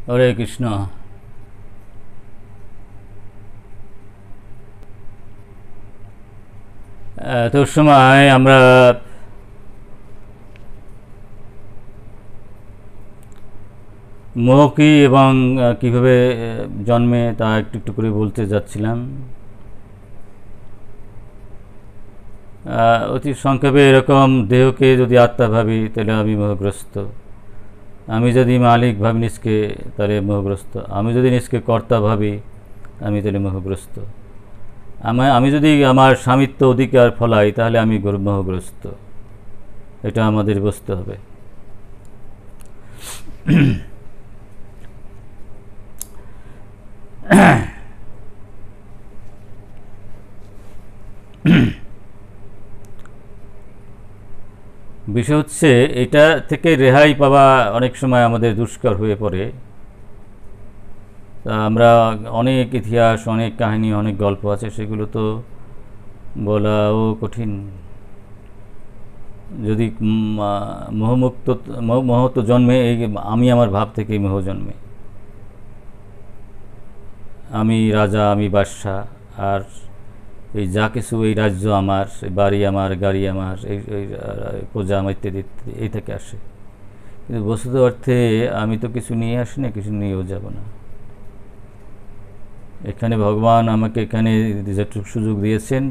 হরে কৃষ্ণ। এত সময় আমরা মোহ কি এবং কিভাবে জন্মে তা একটু একটু করে বলতে যাচ্ছিলাম। অতি সংক্ষেপে এরকম, দেহকে যদি আত্মা ভাবি তাহলে আমি মোহগ্রস্ত। আমি যদি মালিক ভাবি নিজকে তাহলে মোহগ্রস্ত। আমি যদি নিজকে কর্তা ভাবি আমি তাহলে মোহগ্রস্ত। আমি যদি আমার স্বামিত্ব অধিকার ফলাই তাহলে আমি মোহগ্রস্ত। এটা আমাদের বুঝতে হবে। বিষয় হচ্ছে এটা থেকে রেহাই পাওয়া অনেক সময় আমাদের দুষ্কর হয়ে পড়ে। আমরা অনেক ইতিহাস, অনেক কাহিনী, অনেক গল্প আছে, সেগুলো তো বলাও কঠিন। যদি মোহমুক্ত মোহ তো জন্মে এই আমি আমার ভাব থেকেই মোহ জন্মে। আমি রাজা, আমি বাদশাহ, আর এই যা কিছু, এই রাজ্য আমার, বাড়ি আমার, গাড়ি আমার, এই প্রজা আমার, ইত্যাদি ইত্যাদি, এই থেকে আসে। কিন্তু বস্তুত অর্থে আমি তো কিছু নিয়ে আসি না, কিছু নিয়েও যাব না। এখানে ভগবান আমাকে এখানে যেটুকু সুযোগ দিয়েছেন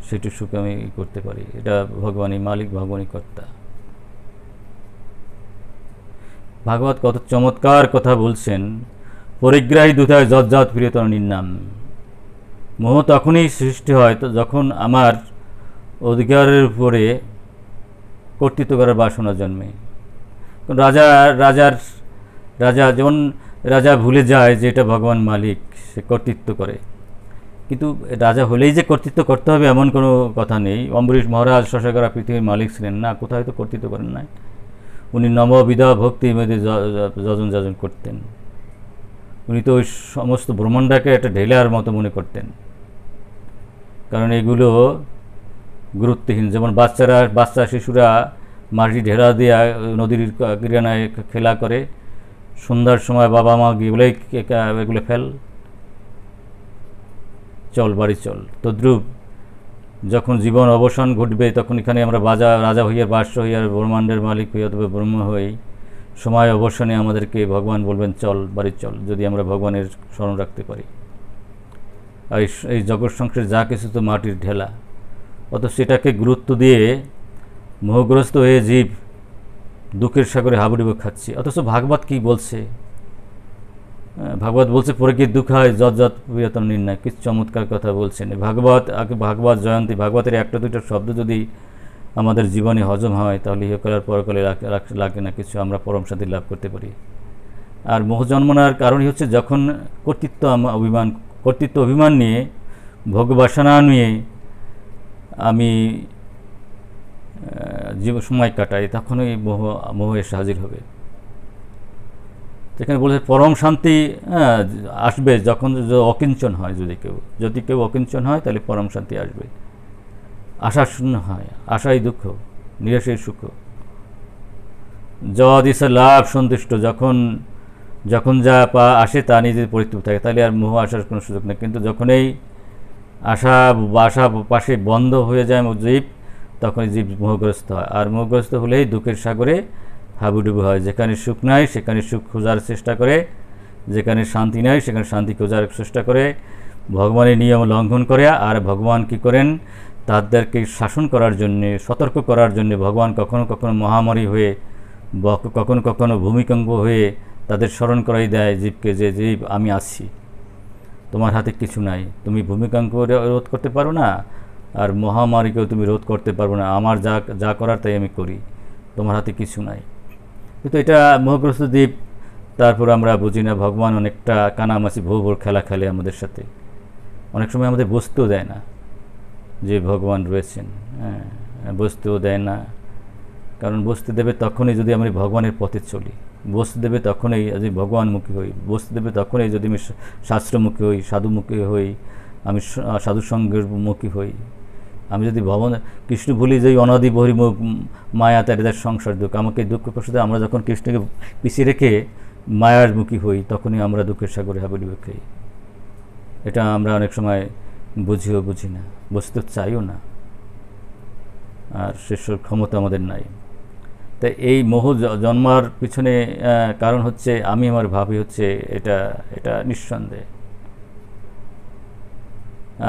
সেটুকু সুখ আমি করতে পারি। এটা ভগবানই মালিক, ভগবানই কর্তা। ভাগবত কত চমৎকার কথা বলছেন। পরিগ্রাহী দুতায় যজ্জাত প্রিয়তর নির্নাম। মোহ তখনই সৃষ্টি হয় তো যখন আমার অধিকারের উপরে কর্তৃত্ব করার বাসনা জন্মে। রাজা রাজার রাজা যেমন রাজা ভুলে যায় যে এটা ভগবান মালিক, সে কর্তৃত্ব করে। কিন্তু রাজা হলেই যে কর্তৃত্ব করতে হবে এমন কোনো কথা নেই। অম্বরীশ মহারাজ শশাকরা পৃথিবীর মালিক ছিলেন না, কোথায় তো কর্তৃত্ব করেন নাই। উনি নববিধা ভক্তির মধ্যে যজন যাজন করতেন। উনি তো ওই সমস্ত ব্রহ্মাণ্ডকে একটা ঢেলার মতো মনে করতেন, কারণ এগুলো গুরুত্বহীন। যেমন বাচ্চা শিশুরা মাটি ঢেলা দিয়ে নদীর কিনারায় খেলা করে, সন্ধ্যার সময় বাবা মা গিয়ে বলে এগুলো ফেল, চল বাড়ি চল। তদ্রূপ যখন জীবন অবসান ঘটবে তখন এখানে আমরা রাজা হইয়া, বাদশা হইয়া, ব্রহ্মাণ্ডের মালিক হইয়া, তবে ব্রহ্ম হই, সময় অবসানে আমাদেরকে ভগবান বলবেন চল বাড়ি চল, যদি আমরা ভগবানের স্মরণ রাখতে পারি। আর এই জগৎ সংসারে যা কিছু তো মাটির ঢেলা, অথচ সেটাকে গুরুত্ব দিয়ে মোহগ্রস্ত হয়ে জীব দুঃখের সাগরে হাবুডুবু খাচ্ছে। অথচ ভাগবত কি বলছে? ভাগবত বলছে পরিকৃত দুঃখায় যজ্জাত প্রিয়তম নির্ণয়। কিছু চমৎকার কথা বলছেন ভাগবত জয়ন্তী। ভাগবতের একটা দুইটা শব্দ যদি আমাদের জীবনে হজম হয় তাহলে ইহকাল আর পরকালে লাগে না কিছু, আমরা পরম শান্তি লাভ করতে পারি। আর মোহ জন্মনার কারণই হচ্ছে যখন কর্তৃত্ব অভিমান নিয়ে, ভোগবাসনা নিয়ে আমি সময় কাটাই, তখন ওই মোহ এসে হাজির হবে। যেখানে বলেছে পরম শান্তি আসবে যখন অকিঞ্চন হয়। যদি কেউ অকিঞ্চন হয় তাহলে পরম শান্তি আসবে। আশা শূন্য হয়, আশাই দুঃখ, নিরাশাই সুখ। যদিসে লাভ সন্তুষ্ট, যখন যা আসে তা নিজের পরিতৃপ্ত থাকে, তাহলে আর মোহ আসার কোনো সুযোগ নেই। কিন্তু যখন এই আশা পাশে বন্ধ হয়ে যায় জীব, তখন জীব মোহগ্রস্ত হয়। আর মোহগ্রস্ত হলেই দুঃখের সাগরে হাবুডুবু হয়। যেখানে সুখ নাই সেখানে সুখ খোঁজার চেষ্টা করে, যেখানে শান্তি নাই সেখানে শান্তি খোঁজার চেষ্টা করে, ভগবানের নিয়ম লঙ্ঘন করে। আর ভগবান কি করেন? তাদেরকে শাসন করার জন্যে, সতর্ক করার জন্যে ভগবান কখনো কখনো মহামারী হয়ে, কখনো কখনো ভূমিকম্প হয়ে তাদের স্মরণ করাই দেয় জীবকে, যে জীব আমি আছি, তোমার হাতে কিছু নাই। তুমি ভূমিকম্প রোধ করতে পারো না, আর মহামারীকেও তুমি রোধ করতে পারবো না। আমার যা করার তাই আমি করি, তোমার হাতে কিছু নাই। কিন্তু এটা মোহগ্রস্ত দ্বীপ। তারপর আমরা বুঝি না ভগবান অনেকটা কানামাছি ভোর খেলা খেলে আমাদের সাথে। অনেক সময় আমাদের বুঝতেও দেয় না যে ভগবান রয়েছেন। হ্যাঁ, বুঝতেও দেয় না, কারণ বুঝতে দেবে তখনই যদি আমি ভগবানের পথে চলি, বুঝতে দেবে তখনই যদি ভগবানমুখী হই, বুঝতে দেবে তখনই যদি আমি শাস্ত্রমুখী হই, সাধুমুখী হই, আমি সাধুসঙ্গের মুখী হই। আমি যদি কৃষ্ণ ভুলি যে অনাদি বহির্মুখ মায়া তার সংসার দুঃখ, আমাকে দুঃখ কষ্ট দেয়। আমরা যখন কৃষ্ণকে পিছিয়ে রেখে মায়ার মুখী হই, তখনই আমরা দুঃখের সাগরে হাবুডুবু খাই। এটা আমরা অনেক সময় বুঝিও বুঝি না, বুঝতে চাইও না, আর সেসব ক্ষমতা আমাদের নাই। তাই এই মোহ জন্মার পিছনে কারণ হচ্ছে আমি আমার ভাবি হচ্ছে এটা এটা নিঃসন্দেহ।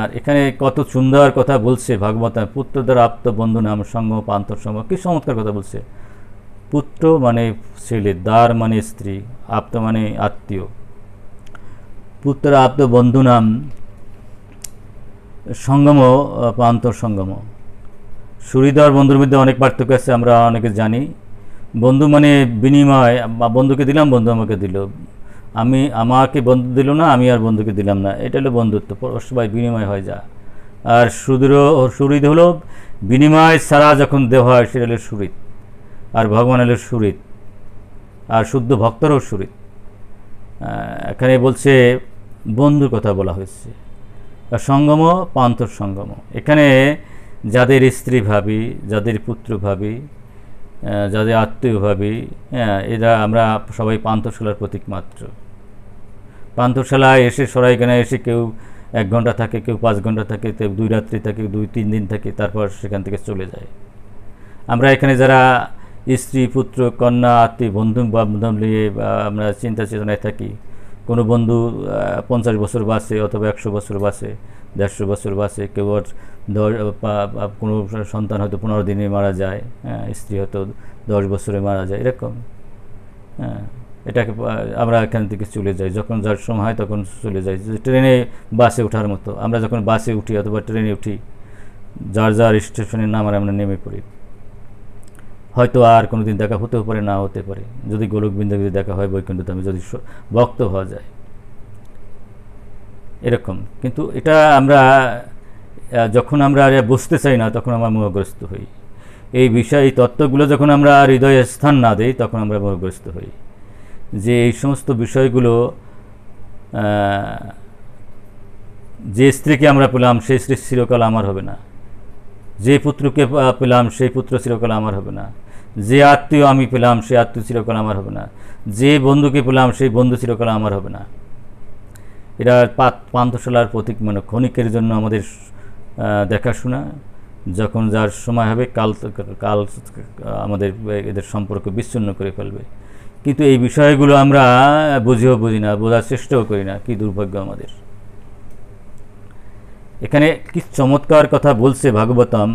আর এখানে কত সুন্দর কথা বলছে ভাগবত, পুত্র দ্বারা আপ্ত বন্ধু নাম সঙ্গ পান্তর সঙ্গ, কি চমৎকার কথা বলছে। পুত্র মানে ছেলে, দ্বার মানে স্ত্রী, আপ্ত মানে আত্মীয়, পুত্র আপ্ত বন্ধু নাম সঙ্গম পান্তর সঙ্গম। সুহৃদর বন্ধুর মধ্যে অনেক পার্থক্য আছে, আমরা অনেকে জানি। বন্ধু মানে বিনিময়, বন্ধুকে দিলাম, বন্ধু আমাকে দিল, আমি আমাকে বন্ধু দিল না, আমি আর বন্ধুকে দিলাম না, এটা হলো বন্ধুত্ব, সবাই বিনিময় হয়ে যা। আর সুহৃদ হলো বিনিময় ছাড়া যখন দেওয়া হয়, সেটা হলো সুহৃদ। আর ভগবান হলো সুহৃদ, আর শুদ্ধ ভক্তরও সুহৃদ। এখানে বলছে বন্ধুর কথা বলা হয়েছে। সঙ্গম পান্তর সঙ্গম, এখানে যাদের স্ত্রী ভাবি, যাদের পুত্র ভাবি, যাদের আত্মীয় ভাবি, হ্যাঁ, এরা আমরা সবাই পান্থশালার প্রতীক মাত্র। পান্থশালায় এসে সরাইখানায় এসে কেউ 1 ঘন্টা থাকে, কেউ 5 ঘন্টা থাকে, কেউ 2 রাত্রি থাকে, 2-3 দিন থাকে, তারপর সেখান থেকে চলে যায়। আমরা এখানে যারা স্ত্রী পুত্র কন্যা আত্মীয় বন্ধু বান্ধব নিয়ে আমরা চিন্তা চেতনায় থাকি, কোনো বন্ধু 50 বছর বাঁচে, অথবা 100 বছর বাঁচে, 150 বছর বাঁচে, কেউ কোনো সন্তান হয়তো 15 দিনে মারা যায়, হ্যাঁ, স্ত্রী হয়তো 10 বছরে মারা যায়, এরকম। হ্যাঁ, এটাকে আমরা এখান থেকে চলে যাই, যখন যার সময় হয় তখন চলে যাই। ট্রেনে বাসে ওঠার মতো, আমরা যখন বাসে উঠি অথবা ট্রেনে উঠি, যার যার স্টেশনের নাম আমরা নেমে পড়ি। হয়তো আর কোনো দিন দেখা হতেও পারে, না হতে পারে, যদি গোলকবৃন্দে দেখা হয়, বৈকুণ্ঠধামে যদি ভক্ত হওয়া যায়, এরকম। কিন্তু এটা আমরা যখন আমরা বুঝতে চাই না, তখন আমরা মোহগ্রস্ত হই। এই বিষয়, এই তত্ত্বগুলো যখন আমরা হৃদয়ে স্থান না দিই, তখন আমরা মোহগ্রস্ত হই। যে এই সমস্ত বিষয়গুলো, যে স্ত্রীকে আমরা পেলাম সেই স্ত্রী চিরকাল আমার হবে না, যে পুত্রকে পেলাম সেই পুত্র চিরকাল আমার হবে না, যে আত্মীয় আমি পেলাম সেই আত্মীয় চিরকাল আমার হবে না, যে বন্ধুকে পেলাম সেই বন্ধু চিরকাল আমার হবে না। এরা পান্থশালার প্রতীক, মানে ক্ষণিকের জন্য আমাদের দেখাশোনা, যখন যার সময় হবে কাল আমাদের এদের সম্পর্ক বিচ্ছিন্ন করে ফেলবে। কিন্তু এই বিষয়গুলো আমরা বুঝিও বুঝি না, বোঝার চেষ্টাও করি না, কি দুর্ভাগ্য আমাদের। এখানে কি চমৎকার কথা বলছে ভাগবতম,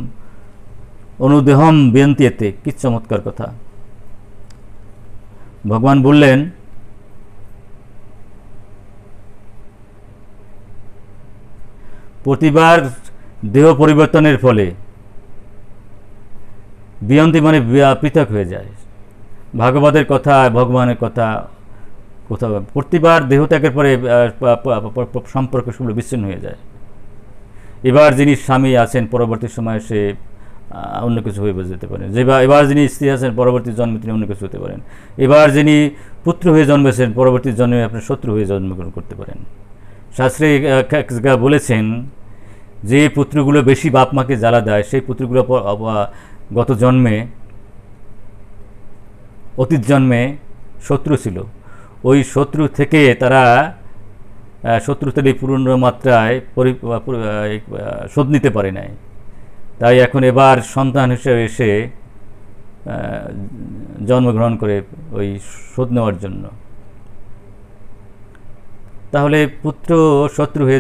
অনুদেহম বেন্তিয়েতে, কি চমৎকার কথা। ভগবান বললেন, প্রতিবার দেহ পরিবর্তনের ফলে বিয়ন্তি মানে পৃথক হয়ে যায়। ভাগবতের কথা, ভগবানের কথা, কোথাও প্রতিবার দেহ ত্যাগের পরে সম্পর্ক সেগুলো বিচ্ছিন্ন হয়ে যায়। এবার যিনি স্বামী আছেন, পরবর্তী সময়ে সে অন্য কিছু হয়ে যেতে পারেন। এবার যিনি স্ত্রী আছেন, পরবর্তী জন্মে তিনি অন্য কিছু হতে পারেন। এবার যিনি পুত্র হয়ে জন্মেছেন, পরবর্তী জন্মে আপনার শত্রু হয়ে জন্মগ্রহণ করতে পারেন। শাস্ত্রে বলেছেন, যে পুত্রগুলো বেশি বাপ মাকে জ্বালা দেয়, সেই পুত্রগুলো গত জন্মে, অতীত জন্মে শত্রু ছিল। ওই শত্রু থেকে তারা শত্রুতালি পূর্ণ মাত্রায় শোধ নিতে পারে নাই। তাই এখন এবার সন্তান হিসেবে এসে জন্মগ্রহণ করে ওই শোধ নেওয়ার জন্য। তাহলে পুত্র শত্রু হয়ে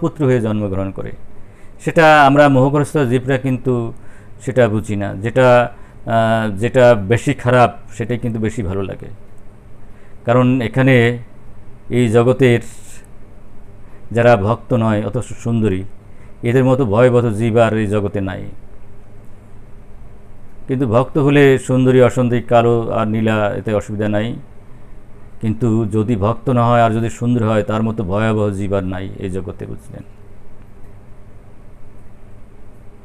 পুত্র হয়ে জন্মগ্রহণ করে, সেটা আমরা মোহগ্রস্ত জীবরা কিন্তু সেটা বুঝি না। যেটা বেশি খারাপ সেটাই কিন্তু বেশি ভালো লাগে। কারণ এখানে এই জগতের যারা ভক্ত নয়, অথচ সুন্দরী, এদের মতো ভয়াবহ জীব আর এই জগতে নাই। কিন্তু ভক্ত হলে সুন্দরী অসুন্দরী কালো আর নীলা, এতে অসুবিধা নাই। কিন্তু যদি ভক্ত না হয় আর যদি সুন্দর হয়, তার মতো ভয়াবহ জীব আর নাই এই জগতে, বুঝলেন।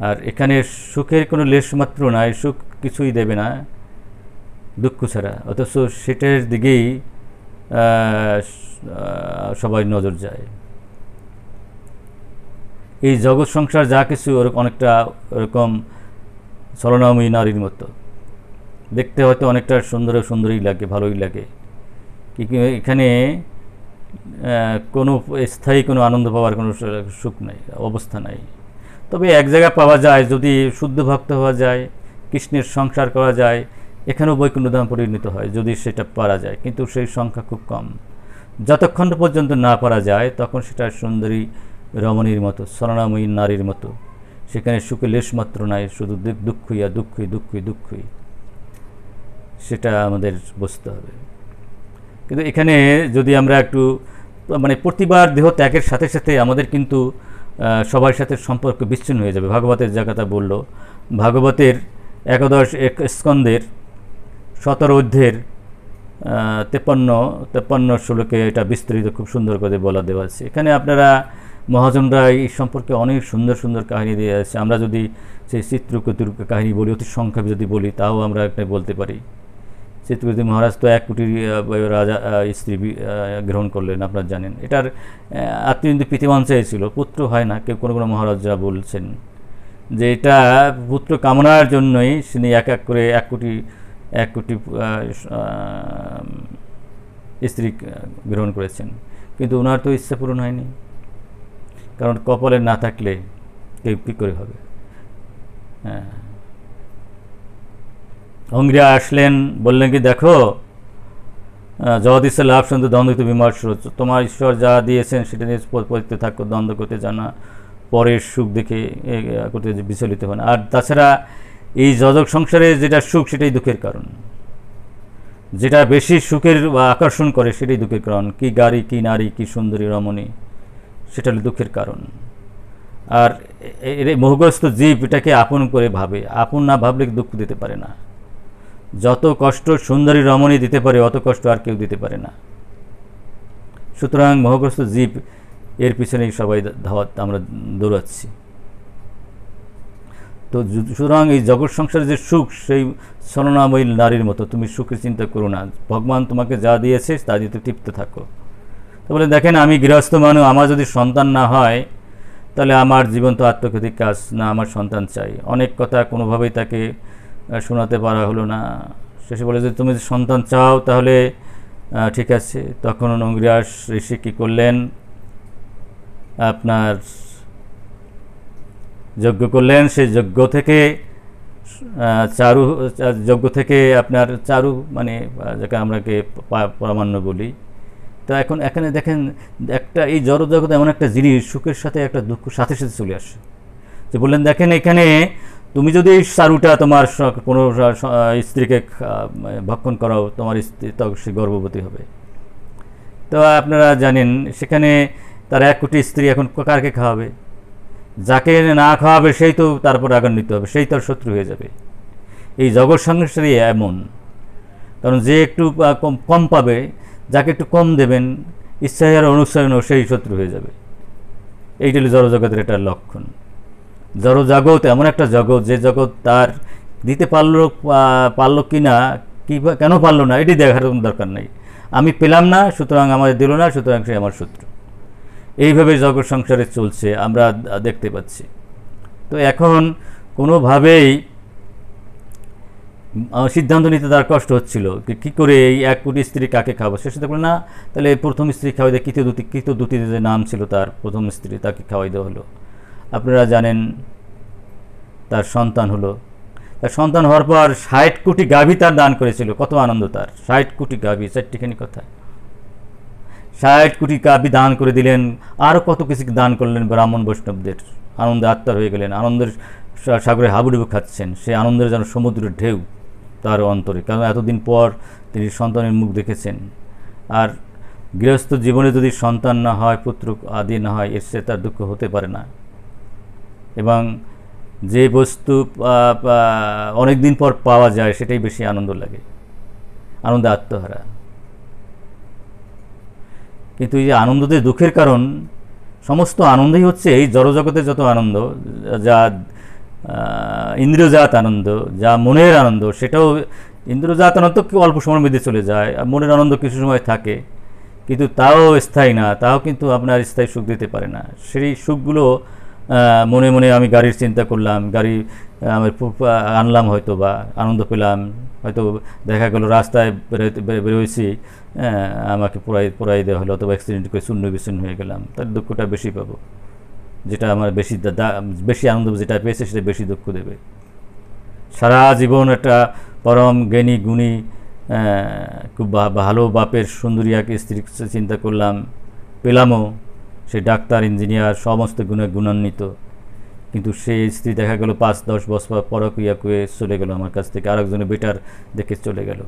আর এখানে সুখের কোনো লেশমাত্র নাই, সুখ কিছুই দেবে না দুঃখ ছাড়া, অথচ সেটার দিকেই সবাই নজর যায়। এই জগৎ সংসার যা কিছু অনেকটা ওরকম ছলনাময়ী নারীর মতো, দেখতে হয়তো অনেকটা সুন্দরী লাগে, ভালোই লাগে, এখানে কোনো স্থায়ী কোনো আনন্দ পাওয়ার কোনো সুখ নাই, অবস্থা নাই। তবে এক জায়গায় পাওয়া যায়, যদি শুদ্ধ ভক্ত হওয়া যায়, কৃষ্ণের সংসার করা যায়, এখানেও বৈকুণ্ঠধাম পরিণত হয় যদি সেটা পারা যায়, কিন্তু সেই সংখ্যা খুব কম। যতক্ষণ পর্যন্ত না পারা যায় তখন সেটা সুন্দরী রমণীর মতো, স্বর্ণাময়ী নারীর মতো, সেখানে সুখে লেশমাত্র নাই, শুধু দুঃখই আর দুঃখই দুঃখই দুঃখই, সেটা আমাদের বুঝতে হবে। কিন্তু এখানে যদি আমরা একটু মানে প্রতিবার দেহ ত্যাগের সাথে সাথে আমাদের কিন্তু সবার সাথে সম্পর্ক বিচ্ছিন্ন হয়ে যাবে। ভাগবতের যা কথা বলল, ভাগবতের 11 স্কন্ধের 17 অধ্যায়ের 53 শ্লোকে এটা বিস্তারিত খুব সুন্দর করে বলা দেওয়া আছে। এখানে আপনারা মহাজনরা এই সম্পর্কে অনেক সুন্দর সুন্দর কাহিনী দিয়ে আছে। আমরা যদি সেই চিত্রকেতুর কাহিনী বলি, অতি সংক্ষেপে যদি বলি, তাও আমরা একটা বলতে পারি। চিত্রকেতু মহারাজ তো 1 কোটি রাজা স্ত্রী গ্রহণ করলেন, আপনারা জানেন। এটার আত্মীয় কিন্তু প্রীতিমান চেয়েছিল, পুত্র হয় না। কেউ কোনো কোনো মহারাজরা বলছেন যে এটা পুত্র কামনার জন্যই তিনি এক এক করে 1 কোটি স্ত্রী গ্রহণ করেছেন, কিন্তু ওনার তো ইচ্ছা পূরণ হয়নি। কারণ কপালে না থাকলে কেউ কী করে হবে। হ্যাঁ, অঙ্গিরা আসলেন, বললেন কি দেখো, জগদীশ্বর লাভ সন্তু দ্বন্দ্বিত বিমর্ষ, তোমার ঈশ্বর যা দিয়েছেন সেটা নিয়ে পরিত্য থাকো, দ্বন্দ্ব করতে জানা, পরের সুখ দেখে করতে বিচলিত হয় না। আর তাছাড়া এই জগৎ সংসারে যেটা সুখ সেটাই দুঃখের কারণ, যেটা বেশি সুখের আকর্ষণ করে সেটাই দুঃখের কারণ। কি গাড়ি, কি নারী, কি সুন্দরী রমণী, সেটা হলো দুঃখের কারণ। আর এর মোহগ্রস্ত জীব এটাকে আপন করে ভাবে, আপন না ভাবলে দুঃখ দিতে পারে না। যত কষ্ট সুন্দরী রমণী দিতে পারে অত কষ্ট আর কেউ দিতে পারে না। সুতরাং মোহগ্রস্ত জীব এর পিছনেই সবাই ধাওয়াত আমরা দৌড়াচ্ছি। তো সুতরাং এই জগৎ সংসারে যে সুখ, সেই স্বর্ণাময়ী নারীর মতো তুমি সুখের চিন্তা করো না, ভগবান তোমাকে যা দিয়েছে তা দিয়ে তৃপ্ত থাকো। তো বলে দেখেন, আমি গৃহস্থ মানুষ, আমার যদি সন্তান না হয় তাহলে আমার জীবন তো আত্মঘাতী কাজ না, আমার সন্তান চাই। অনেক কথা কোনোভাবেই তাকে শোনাতে পারা হলো না। শেষে বলে যে তুমি যদি সন্তান চাও তাহলে ঠিক আছে। তখন অঙ্গিরাস ঋষি কী করলেন, আপনার যজ্ঞ করলেন। সেই যজ্ঞ থেকে আপনার চারু মানে যাকে আমরাকে প্রামাণ্য বলি। তো এখন এখানে দেখেন একটা এই জড়জগতে এমন একটা জিনিস সুখের সাথে একটা দুঃখ সাথে সাথে চলে আসে। যে বললেন দেখেন, এখানে তুমি যদি এই চারুটা তোমার কোনো স্ত্রীকে ভক্ষণ করাও, তোমার স্ত্রী তো সে গর্ভবতী হবে। তো আপনারা জানেন সেখানে তার 1 কোটি স্ত্রী এখন কারকে খাওয়াবে? যাকে না খাওয়াবে সেই তো তারপর রাগান্বিত হবে, সেই তার শত্রু হয়ে যাবে। এই জগৎ সংসারই এমন, কারণ যে একটু কম পাবে, যাকে একটু কম দেবেন, ইচ্ছায় আর অনুসরণও সেই শত্রু হয়ে যাবে। এইটা হলো জড়জগতের একটা লক্ষণ। জড়জগৎ এমন একটা জগৎ, যে জগৎ তার দিতে পারলো কি না, কেন পারলো না, এটি দেখার কোনো দরকার নেই। আমি পেলাম না, সুতরাং আমাদের দিল না, সুতরাং সে আমার শত্রু। এইভাবে জগৎ সংসারে চলছে, আমরা দেখতে পাচ্ছি। তো এখন কোনোভাবেই সিদ্ধান্ত নিতে তার কষ্ট হচ্ছিল, কী করে এই 1 কোটি স্ত্রী কাকে খাবো। শেষে দেখলো না, তাহলে প্রথম স্ত্রী খাওয়াই দেয়, কৃতদূতী যে নাম ছিল তার প্রথম স্ত্রী, তাকে খাওয়াই দেওয়া হলো। আপনারা জানেন তার সন্তান হলো। তার সন্তান হওয়ার পর 60 কোটি গাভী তার দান করেছিল। কত আনন্দ তার! 60 কোটি গাভী, চারটিখানি কথা। 60 কোটি গাভী দান করে দিলেন, আরও কত কিছু দান করলেন ব্রাহ্মণ বৈষ্ণবদের। আনন্দে আত্মার হয়ে গেলেন, আনন্দের সাগরে হাবুডুবু খাচ্ছেন। সেই আনন্দের যেন সমুদ্রের ঢেউ তার অন্তরে, কারণ এতদিন পর তিনি সন্তানের মুখ দেখেছেন। আর গৃহস্থ জীবনে যদি সন্তান না হয়, পুত্র আদি না হয়, এর সে তার দুঃখ হতে পারে না। এবং যে বস্তু অনেক দিন পর পাওয়া যায় সেটাই বেশি আনন্দ লাগে, আনন্দে আত্মহারা। কিন্তু এই যে আনন্দদের দুঃখের কারণ, সমস্ত আনন্দই হচ্ছে এই জড়জগতের যত আনন্দ, যা ইন্দ্রিয়জাত আনন্দ, যা মনের আনন্দ, সেটাও ইন্দ্রিয়জাত আনন্দ অল্প সময়ের মধ্যে চলে যায়, আর মনের আনন্দ কিছু সময় থাকে, কিন্তু তাও স্থায়ী না, তাও কিন্তু আপনার স্থায়ী সুখ দিতে পারে না। সেই সুখগুলো মনে মনে আমি গাড়ির চিন্তা করলাম, গাড়ি আমি আনলাম, হয়তো বা আনন্দ পেলাম, হয়তো দেখা গেল রাস্তায় বেরোয়েছি, আমাকে পোড়াই দেওয়া হলো, অথবা অ্যাক্সিডেন্ট করে শূন্য বিচ্ছিন্ন হয়ে গেলাম, তার দুঃখটা বেশি পাবো। যেটা আমার বেশি আনন্দ যেটা পেয়েছে সেটা বেশি দুঃখ দেবে। সারা জীবন একটা পরম জ্ঞানী গুণী খুব ভালো বাপের সুন্দরী এক স্ত্রী চিন্তা করলাম, পেলামও, সে ডাক্তার ইঞ্জিনিয়ার সমস্ত গুণে গুণান্বিত, কিন্তু সেই স্ত্রী দেখা গেল 5-10 বছর পরকীয়া করে চলে গেল আমার কাছ থেকে, আরেকজনের বেটার দেখে চলে গেল।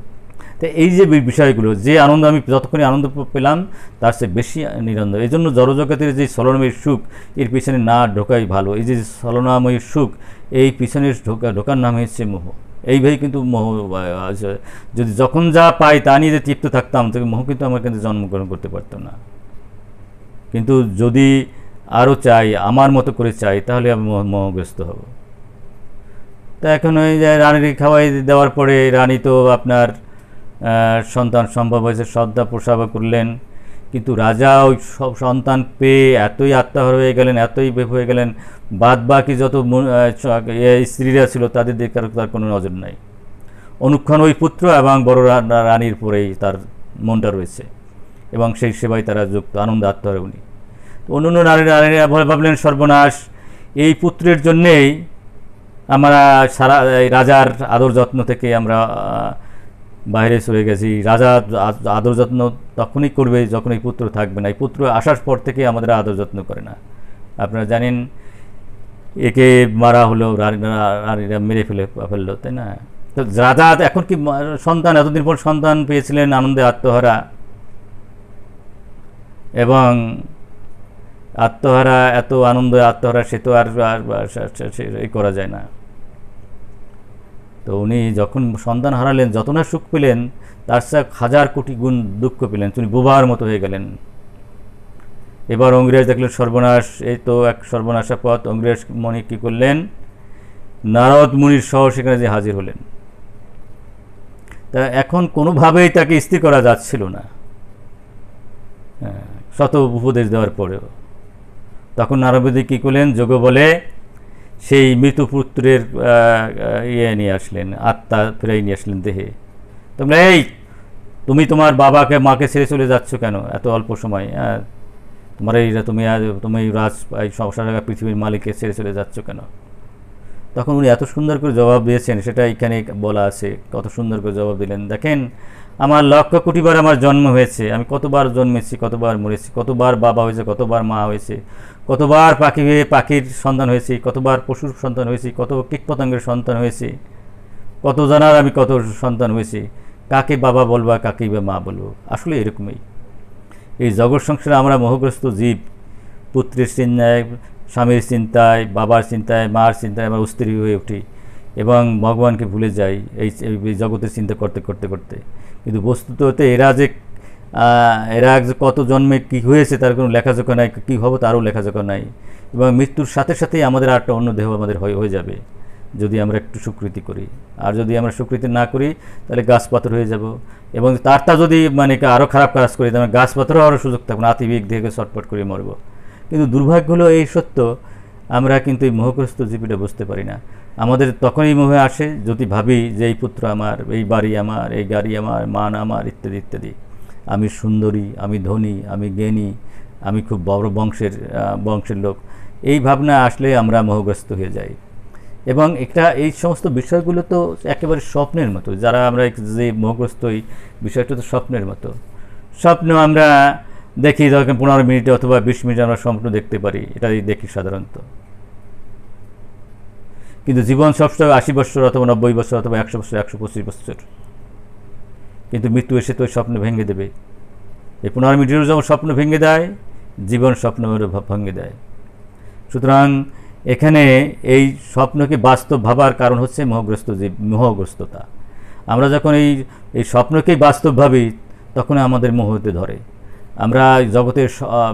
তো এই যে বিষয়গুলো, যে আনন্দ আমি যতক্ষণই আনন্দ পেলাম তার চেয়ে বেশি নিরন্দ। এই জন্য জড়জগতের যে ছলনাময়ী সুখ এর পিছনে না ঢোকাই ভালো। এই যে ছলনাময়ী সুখ, এই পিছনে ঢোকার নাম হচ্ছে মোহ। এইভাবেই কিন্তু মোহ, যদি যখন যা পাই তা নিয়ে যে তৃপ্ত থাকতাম, তবে মোহ কিন্তু আমার কিন্তু জন্মগ্রহণ করতে পারতো না। কিন্তু যদি আরও চাই, আমার মতো করে চাই, তাহলে আমি মোহগ্রস্ত হব। তা এখন ওই যে রানীর খাওয়াই দেওয়ার পরে রানী তো আপনার সন্তান সম্ভব হয়েছে, সন্তান প্রসব করলেন, কিন্তু রাজা ওই সব সন্তান পেয়ে এতই আত্মহারা হয়ে গেলেন, এতই হয়ে গেলেন, বাদ বাকি যত স্ত্রীরা ছিল তাদের দিকে তার কোনো নজর নাই। অনুক্ষণ ওই পুত্র এবং বড় রানীর পরেই তার মনটা রয়েছে, এবং সেই সেবায় তারা যুক্ত, আনন্দ আত্মহারা উনি। অন্য অন্য নারীরা ভাবলেন সর্বনাশ, এই পুত্রের জন্যেই আমরা সারা রাজার আদর যত্ন থেকে আমরা বাইরে চলে গেছি। রাজা আদর যত্ন তখনই করবে যখন এই পুত্র থাকবে না। এই পুত্র আসার পর থেকে আমাদের আদর যত্ন করে না। আপনারা জানেন, একে মারা হলো, রানীরা মেরে ফেললো, তাই না? তো রাজা এখন কি সন্তান, এতদিন পর সন্তান পেয়েছিলেন, আনন্দে আত্মহারা, এবং আত্মহারা, এত আনন্দ আত্মহারা, সে তো আর করা যায় না। তো উনি যখন সন্তান হারালেন, যত না সুখ পেলেন তার চেয়ে 1000 কোটি গুণ দুঃখ পেলেন, তিনি বোবার মতো হয়ে গেলেন। এবার অঙ্গ্রেজ দেখলেন সর্বনাশ, এই তো এক সর্বনাশা পথ। অঙ্গ্রেজ মণি কী করলেন, নারদ মুনির সহ সেখানে যে হাজির হলেন। তা এখন কোনোভাবেই তাকে স্থির করা যাচ্ছিল না, শত উপদেশ দেওয়ার পরেও। তখন নারদজি কী করলেন, যোগ বলে সেই মৃত পুত্রের নিয়ে আসলেন, আত্মা ফিরাই নিয়ে আসলেন দেহে। তোমরা তুমি তোমার বাবাকে মাকে ছেড়ে চলে যাচ্ছ কেন এত অল্প সময়? তোমার তুমি সারা পৃথিবীর মালিককে ছেড়ে চলে যাচ্ছ কেন? তখন উনি এত সুন্দর করে জবাব দিয়েছেন, সেটা এখানে বলা আছে, কত সুন্দর করে জবাব দিলেন। দেখেন, আমার 1,00,000 কোটিবার আমার জন্ম হয়েছে, আমি কতবার জন্মেছি, কতবার মরেছি, কতবার বাবা হয়েছে, কতবার মা হয়েছে, কতবার পাখি হয়ে পাখির সন্তান হয়েছি, কতবার পশুর সন্তান হয়েছি, কত কীটপতঙ্গের সন্তান হয়েছি, কত জানার আমি কত সন্তান হয়েছি, কাকে বাবা বলবা, কাকেই বা মা বলবো? আসলে এরকমই এই জগৎ সংসারে আমরা মোহগ্রস্ত জীব। পুত্রের চিন্তায়, স্বামীর চিন্তায়, বাবার চিন্তায়, মার চিন্তায় আমরা অস্থির হয়ে উঠি এবং ভগবানকে ভুলে যাই এই জগতের চিন্তা করতে করতে করতে। কিন্তু বস্তুত এরা যে কত জন্মে কী হয়েছে তার কোনো লেখাজোখা নাই, কী হবো তারও লেখাজোখা নাই, এবং মৃত্যুর সাথে সাথেই আমাদের আরেকটা অন্য দেহ আমাদের হয়ে যাবে যদি আমরা একটু স্বীকৃতি করি। আর যদি আমরা স্বীকৃতি না করি তাহলে গাছ পাথর হয়ে যাব, এবং তারটা যদি মানে আরও খারাপ কাজ করি তাহলে গাছ পাথরও আরও সুযোগ থাকবে না, আতিবিক দেখে ছটফট করে মরব। কিন্তু দুর্ভাগ্য হলো এই সত্য, আমরা কিন্তু এই মোহগ্রস্ত জীবীটা বুঝতে পারি না। আমাদের তখনই মোহে আসে যদি ভাবি যে এই পুত্র আমার, এই বাড়ি আমার, এই গাড়ি আমার, মান আমার, ইত্যাদি ইত্যাদি, আমি সুন্দরী, আমি ধনী, আমি জ্ঞানী, আমি খুব বড় বংশের লোক। এই ভাবনা আসলে আমরা মোহগ্রস্ত হয়ে যাই। এবং এই সমস্ত বিষয়গুলো তো একেবারে স্বপ্নের মতো। যারা আমরা যে মোহগ্রস্ত, এই বিষয়টা তো স্বপ্নের মতো। স্বপ্ন আমরা দেখি, যখন 15 মিনিটে অথবা 20 মিনিটে আমরা স্বপ্ন দেখতে পারি, এটাই দেখি সাধারণত। কিন্তু জীবন সবসময় 80 বছর অথবা 90 বছর অথবা 100 বছর, 125 বছর। কিন্তু মৃত্যু এসে তো স্বপ্ন ভেঙে দেবে। এই 15 মিনিটেরও যেমন স্বপ্ন ভেঙে দেয়, জীবন স্বপ্ন ভেঙে দেয়। সুতরাং এখানে এই স্বপ্নকে বাস্তব ভাবার কারণ হচ্ছে মোহগ্রস্ততা। আমরা যখন এই স্বপ্নকেই বাস্তব ভাবি তখন আমাদের মোহ হতে ধরে। আমরা জগতের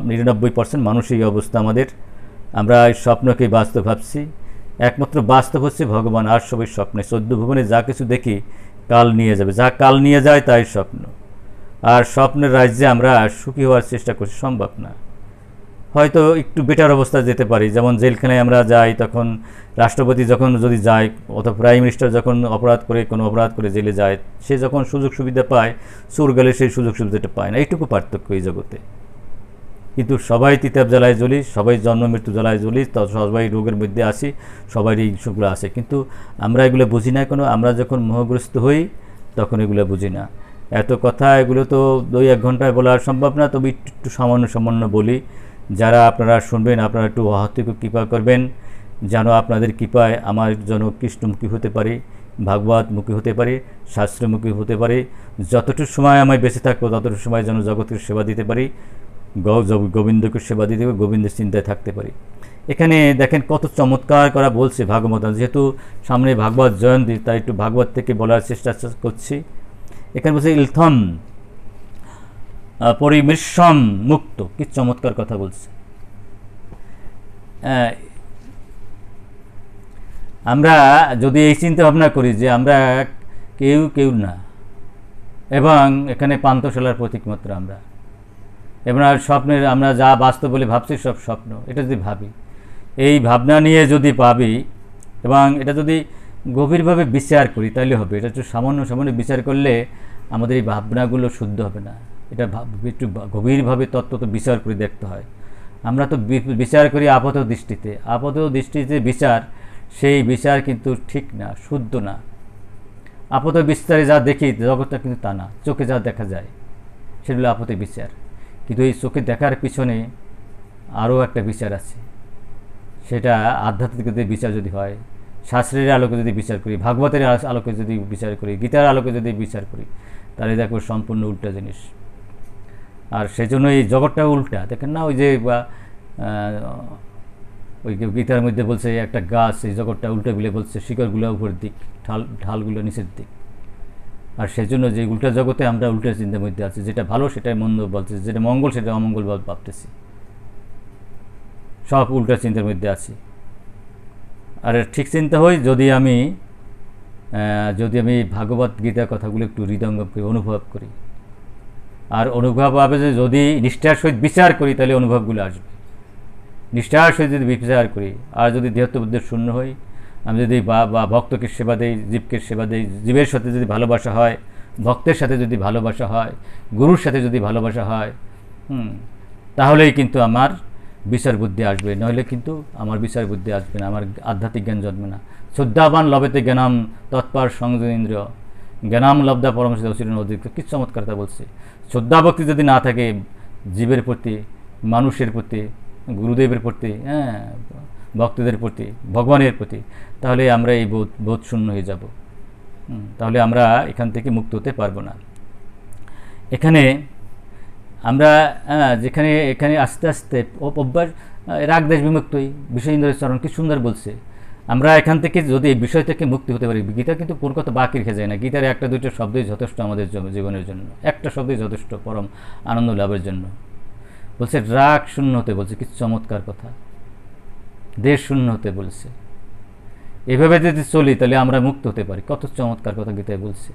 99% মানুষই অবস্থা আমাদের। আমরা এই স্বপ্নকেই বাস্তব ভাবছি। একমাত্র বাস্তব হচ্ছে ভগবান, আর সবই স্বপ্নে। 14 ভুবনে যা কিছু দেখি কাল নিয়ে যাবে, যা কাল নিয়ে যায় তাই স্বপ্ন। আর স্বপ্নের রাজ্যে আমরা সুখী হওয়ার চেষ্টা করছি, সম্ভব না। হয়তো একটু বেটার অবস্থা যেতে পারি। যেমন জেলখানায় আমরা যাই, তখন রাষ্ট্রপতি যখন যদি যায় অথবা প্রাইম মিনিস্টার যখন কোনো অপরাধ করে জেলে যায়, সে যখন সুযোগ সুবিধা পায়, চোর গেলে সেই সুযোগ সুবিধাটা পায় না। এইটুকু পার্থক্য এই জগতে। কিন্তু সবাই তিতাব জ্বালায় জ্বলি, সবাই জন্ম মৃত্যু জ্বালায় জ্বলি, সবাই রোগের মধ্যে আসি, সবারই এইসবগুলো আসে, কিন্তু আমরা এগুলো বুঝি না। আমরা যখন মোহগ্রস্ত হই তখন এগুলো বুঝি না। এত কথা এগুলো তো 2-1 ঘন্টায় বলা সম্ভব না, তবে একটু সামান্য বলি। যারা আপনারা শুনবেন, আপনারা একটু অহৈতুক কৃপা করবেন, যেন আপনাদের কৃপায় আমার যেন কৃষ্ণমুখী হতে পারি, ভাগবতমুখী হতে পারি, শাস্ত্রমুখী হতে পারি। যতটুকু সময় আমি বেঁচে থাকবো ততটুকু সময় যেন জগতের সেবা দিতে পারি, গোবিন্দকে সেবা দিতে পারি, গোবিন্দের চিন্তায় থাকতে পারি। এখানে দেখেন কত চমৎকার করা বলছে ভাগবত। যেহেতু সামনে ভাগবত জয়ন্তী, তাই একটু ভাগবত থেকে বলার চেষ্টা করছি। এখানে বলছে ইলথম পরিমিশ্রম মুক্ত, কি চমৎকার কথা বলছে। আমরা যদি এই চিন্তা ভাবনা করি যে আমরা কেউ না, এবং এখানে পান্থশালার প্রতীক মাত্র আমরা, এবং স্বপ্নের আমরা যা বাস্তব বলে ভাবছি সব স্বপ্ন, এটা যদি ভাবি, এই ভাবনা নিয়ে যদি ভাবি এবং এটা যদি গভীরভাবে বিচার করি তাহলে হবে। এটা একটু সামান্য বিচার করলে আমাদের এই ভাবনাগুলো শুদ্ধ হবে না। এটা একটু গভীরভাবে তত্ত্ব বিচার করে দেখতে হয়। আমরা তো বিচার করি আপাত দৃষ্টিতে বিচার, সেই বিচার কিন্তু ঠিক না, শুদ্ধ না। আপাত বিস্তারে যা দেখি জগৎটা কিন্তু তা না, চোখে যা দেখা যায় সেগুলো আপাত বিচার। কিন্তু এই চোখে দেখার পিছনে আরও একটা বিচার আছে, সেটা আধ্যাত্মিকতার বিচার যদি হয়, শাস্ত্রের আলোকে যদি বিচার করি, ভাগবতের আলোকে যদি বিচার করি, গীতার আলোকে যদি বিচার করি, তাহলে দেখো সম্পূর্ণ উল্টা জিনিস। আর সেজন্য এই জগৎটা উল্টা, দেখেন না, ওই যে ওই গীতার মধ্যে বলছে একটা গাছ, এই জগৎটা উল্টা বিলে বলছে শিকড়গুলো উপরের দিক, ঢালগুলো নিচের দিক। আর সেজন্য যে উল্টা জগতে আমরা উল্টা চিন্তার মধ্যে আছি, যেটা ভালো সেটাই মন্দ বলছে, যেটা মঙ্গল সেটা অমঙ্গল ভাবতেছি, সব উল্টা চিন্তার মধ্যে আছি। আর ঠিক চিন্তা হই যদি আমি ভাগবত গীতার কথাগুলো একটু হৃদয়ঙ্গম করি, অনুভব করি। আর অনুভব হবে যে যদি নিষ্ঠার সহিত বিচার করি তাহলে অনুভবগুলো আসবে। নিষ্ঠার সহিত যদি বিচার করি, আর যদি দেহত্ববোধের শূন্য হই, আমি যদি বা ভক্তকে সেবা দেই, জীবকে সেবা দেই, জীবের সাথে যদি ভালোবাসা হয়, ভক্তের সাথে যদি ভালোবাসা হয়, গুরুর সাথে যদি ভালোবাসা হয়, তাহলেই কিন্তু আমার বিচার বুদ্ধি আসবে, নইলে কিন্তু আমার বিচার বুদ্ধি আসবে না, আমার আধ্যাত্মিক জ্ঞান জন্মে না। শ্রদ্ধাবান লবেতে জ্ঞানাম তৎপর সংযমেন্দ্র, জ্ঞানাম লব্ধা পরমেশ অচিরেণ অধিক। কি চমৎকারতা বলছে। শ্রদ্ধা ভক্তি যদি না থাকে জীবের প্রতি, মানুষের প্রতি, গুরুদেবের প্রতি, ভক্তদের প্রতি, ভগবানের প্রতি, তাহলে আমরা এই বোধ শূন্য হয়ে যাব। তাহলে আমরা এখান থেকে মুক্ত হতে পারবো না। এখানে আমরা এখানে আস্তে আস্তে অভ্যাস রাগদেশ বিমুক্তই বিষয় ইন্দ্রের চরণ কি সুন্দর বলছে। আমরা এখান থেকে যদি এই বিষয় থেকে মুক্তি হতে পারি, গীতা কিন্তু কোন কথা বাকি রেখে যায় না। গীতার 1-2 শব্দই যথেষ্ট আমাদের জীবনের জন্য, একটা শব্দই যথেষ্ট পরম আনন্দ লাভের জন্য। বলছে রাগ শূন্য হতে, বলছে কি চমৎকার কথা, দেশ শূন্য হতে বলছে। এভাবে যদি চলি তাহলে আমরা মুক্ত হতে পারি। কত চমৎকার কথা গীতায় বলছে।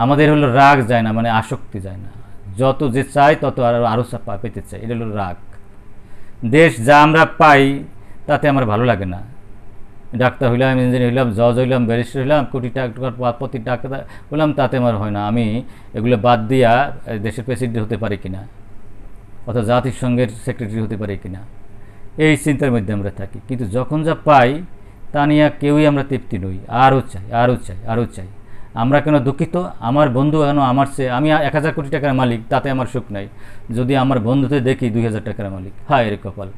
আমাদের হলো রাগ যায় না, মানে আসক্তি যায় না, যত যে চাই তত আরও পেতে চাই, এটা হলো রাগ। দেশ যা আমরা পাই তাতে আমার ভালো লাগে না। ডাক্তার হইলাম, ইঞ্জিনিয়ার হইলাম, জজ হইলাম, ব্যারিস্টার হইলাম, কোটি টাকার প্রতি টাকা হইলাম, তাতে আমার হয় না। আমি এগুলো বাদ দিয়া দেশের প্রেসিডেন্ট হতে পারি কিনা, অথবা জাতিসংঘের সেক্রেটারি হতে পারি কিনা, এই চিন্তার মধ্যে আমরা থাকি। কিন্তু যখন যা পাই তা নিয়ে কেউই আমরা তৃপ্তি নই, আরও চাই, আরও চাই, আরও চাই। আমরা কেন দুঃখিত, আমার বন্ধু কেন আমার চেয়ে, আমি 1000 কোটি টাকার মালিক, তাতে আমার সুখ নাই। যদি আমার বন্ধুতে দেখি 2000 টাকার মালিক, হায় রে কপাল,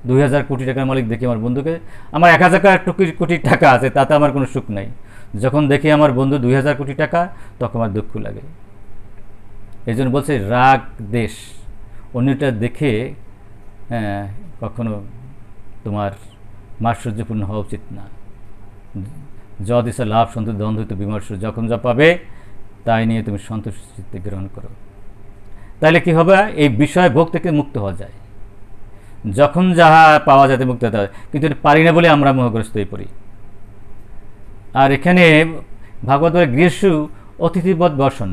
2000 কোটি টাকার মালিক দেখি আমার বন্ধুকে, আমার 1000 কোটি টাকা আছে, তাতে আমার কোনো সুখ নাই। যখন দেখি আমার বন্ধু 2000 কোটি টাকা, তখন আমার দুঃখ লাগে। এই জন্য বলছে রাগ দেশ, অন্যটা দেখে কখনো তোমার মাৎসর্যপূর্ণ হওয়া উচিত না। যদিসা লাভ সন্তোষ দ্বন্দ্বিত বিমর্ষ, যখন যা পাবে তাই নিয়ে তুমি সন্তুষ্ট চিত্তে গ্রহণ করো, তাহলে কি হবে, এই বিষয় ভোগ থেকে মুক্ত হওয়া যায়। যখন যাহা পাওয়া যাতে মুক্ত হতে হয়, কিন্তু পারি না বলে আমরা মোহগ্রস্ত হয়ে পড়ি। আর এখানে ভাগবত গৃহস্যু অতিথিবৎ বসন।